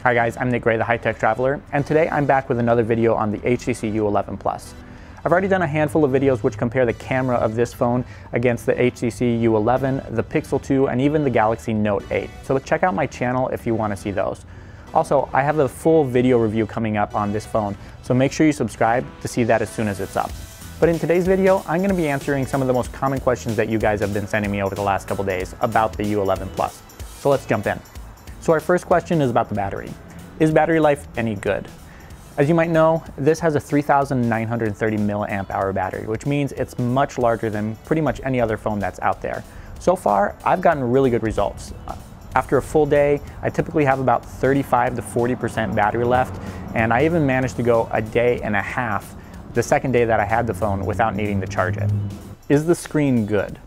Hi guys, I'm Nick Gray, the High-Tech Traveler, and today I'm back with another video on the HTC U11 Plus. I've already done a handful of videos which compare the camera of this phone against the HTC U11, the Pixel 2, and even the Galaxy Note 8. So check out my channel if you want to see those. Also, I have a full video review coming up on this phone, so make sure you subscribe to see that as soon as it's up. But in today's video, I'm going to be answering some of the most common questions that you guys have been sending me over the last couple days about the U11 Plus. So let's jump in. So our first question is about the battery. Is battery life any good? As you might know, this has a 3,930 milliamp hour battery, which means it's much larger than pretty much any other phone that's out there. So far, I've gotten really good results. After a full day, I typically have about 35 to 40% battery left, and I even managed to go a day and a half the second day that I had the phone without needing to charge it. Is the screen good?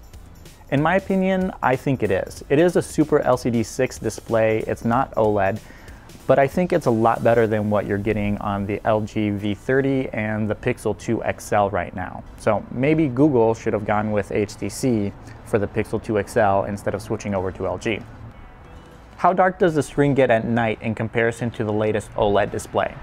In my opinion, I think it is. It is a Super LCD 6 display. It's not OLED, but I think it's a lot better than what you're getting on the LG V30 and the Pixel 2 XL right now. So maybe Google should have gone with HTC for the Pixel 2 XL instead of switching over to LG. How dark does the screen get at night in comparison to the latest OLED display?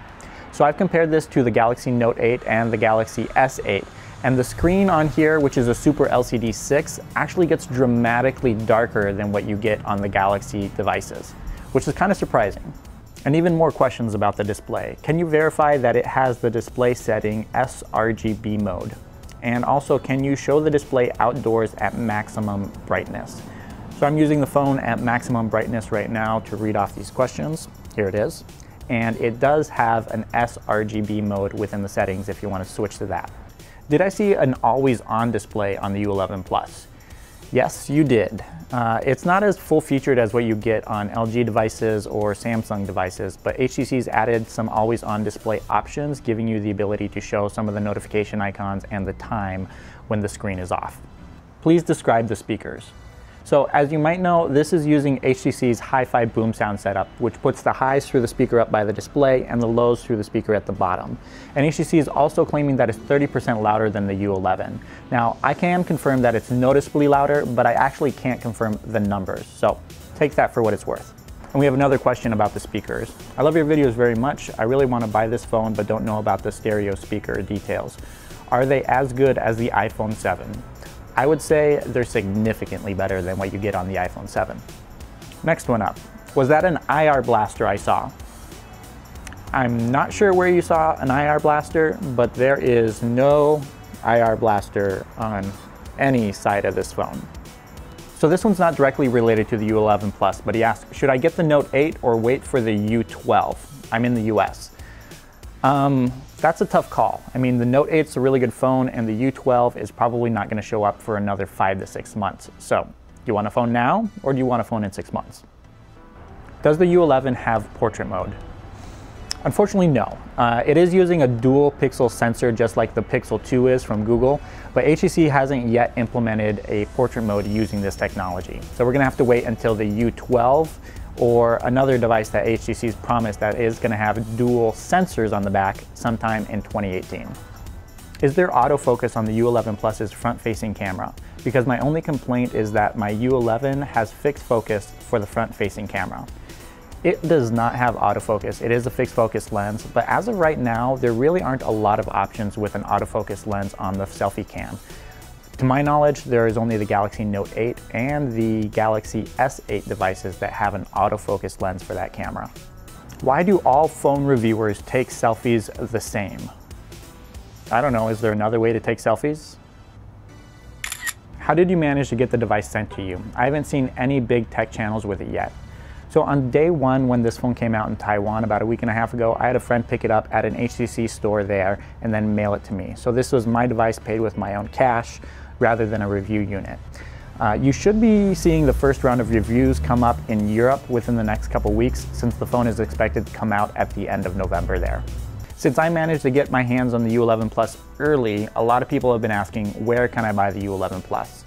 So I've compared this to the Galaxy Note 8 and the Galaxy S8. And the screen on here, which is a Super LCD 6, actually gets dramatically darker than what you get on the Galaxy devices, which is kind of surprising. And even more questions about the display. Can you verify that it has the display setting sRGB mode? And also, can you show the display outdoors at maximum brightness? So I'm using the phone at maximum brightness right now to read off these questions. Here it is. And it does have an sRGB mode within the settings if you want to switch to that. Did I see an always-on display on the U11 Plus? Yes, you did. It's not as full-featured as what you get on LG devices or Samsung devices, but HTC's added some always-on display options, giving you the ability to show some of the notification icons and the time when the screen is off. Please describe the speakers. So as you might know, this is using HTC's hi-fi boom sound setup, which puts the highs through the speaker up by the display and the lows through the speaker at the bottom. And HTC is also claiming that it's 30% louder than the U11. Now, I can confirm that it's noticeably louder, but I actually can't confirm the numbers. So take that for what it's worth. And we have another question about the speakers. I love your videos very much. I really want to buy this phone, but don't know about the stereo speaker details. Are they as good as the iPhone 7? I would say they're significantly better than what you get on the iPhone 7. Next one up. Was that an IR blaster I saw? I'm not sure where you saw an IR blaster, but there is no IR blaster on any side of this phone. So this one's not directly related to the U11 Plus, but he asked, should I get the Note 8 or wait for the U12? I'm in the US. That's a tough call. I mean, the Note 8's a really good phone, and the U12 is probably not going to show up for another 5 to 6 months. So, do you want a phone now, or do you want a phone in 6 months? Does the U11 have portrait mode? Unfortunately, no. It is using a dual pixel sensor just like the Pixel 2 is from Google, but HTC hasn't yet implemented a portrait mode using this technology. So we're going to have to wait until the U12 or another device that HTC's promised that is going to have dual sensors on the back sometime in 2018. Is there autofocus on the U11 Plus's front-facing camera? Because my only complaint is that my U11 has fixed focus for the front-facing camera. It does not have autofocus. It is a fixed focus lens, but as of right now, there really aren't a lot of options with an autofocus lens on the selfie cam. To my knowledge, there is only the Galaxy Note 8 and the Galaxy S8 devices that have an autofocus lens for that camera. Why do all phone reviewers take selfies the same? I don't know, is there another way to take selfies? How did you manage to get the device sent to you? I haven't seen any big tech channels with it yet. So on day one, when this phone came out in Taiwan about a week and a half ago, I had a friend pick it up at an HTC store there and then mail it to me. So this was my device paid with my own cash rather than a review unit. You should be seeing the first round of reviews come up in Europe within the next couple weeks, since the phone is expected to come out at the end of November there. Since I managed to get my hands on the U11 Plus early, a lot of people have been asking, where can I buy the U11 Plus?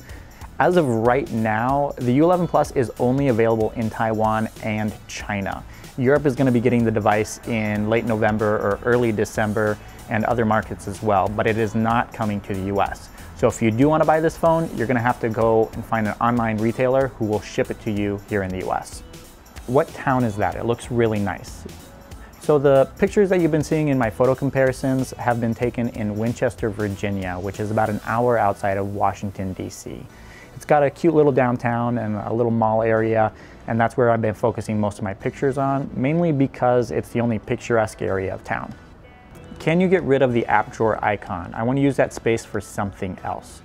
As of right now, the U11 Plus is only available in Taiwan and China. Europe is going to be getting the device in late November or early December, and other markets as well, but it is not coming to the US. So if you do want to buy this phone, you're going to have to go and find an online retailer who will ship it to you here in the US. What town is that? It looks really nice. So the pictures that you've been seeing in my photo comparisons have been taken in Winchester, Virginia, which is about an hour outside of Washington, D.C. It's got a cute little downtown and a little mall area, and that's where I've been focusing most of my pictures on, mainly because it's the only picturesque area of town. Can you get rid of the app drawer icon? I want to use that space for something else.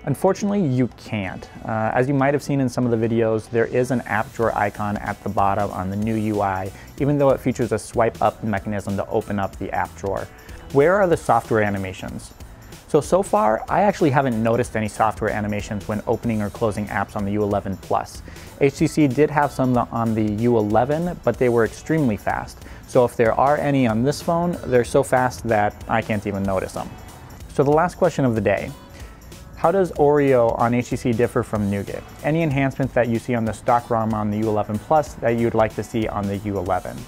Unfortunately, you can't. As you might have seen in some of the videos, there is an app drawer icon at the bottom on the new UI, even though it features a swipe up mechanism to open up the app drawer. Where are the software animations? So far, I actually haven't noticed any software animations when opening or closing apps on the U11 Plus. HTC did have some on the U11, but they were extremely fast. So if there are any on this phone, they're so fast that I can't even notice them. So the last question of the day. How does Oreo on HTC differ from Nougat? Any enhancements that you see on the stock ROM on the U11 Plus that you'd like to see on the U11?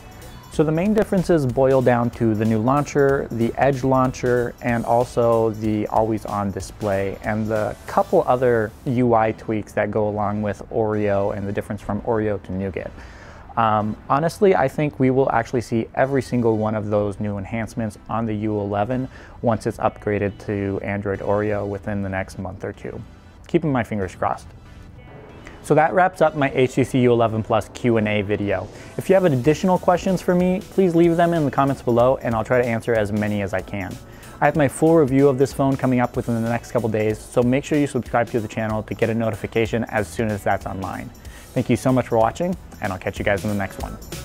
So the main differences boil down to the new launcher, the Edge launcher, and also the always-on display, and the couple other UI tweaks that go along with Oreo and the difference from Oreo to Nougat. Honestly, I think we will actually see every single one of those new enhancements on the U11 once it's upgraded to Android Oreo within the next month or two. Keeping my fingers crossed. So that wraps up my HTC U11 Plus Q&A video. If you have additional questions for me, please leave them in the comments below and I'll try to answer as many as I can. I have my full review of this phone coming up within the next couple days, so make sure you subscribe to the channel to get a notification as soon as that's online. Thank you so much for watching, and I'll catch you guys in the next one.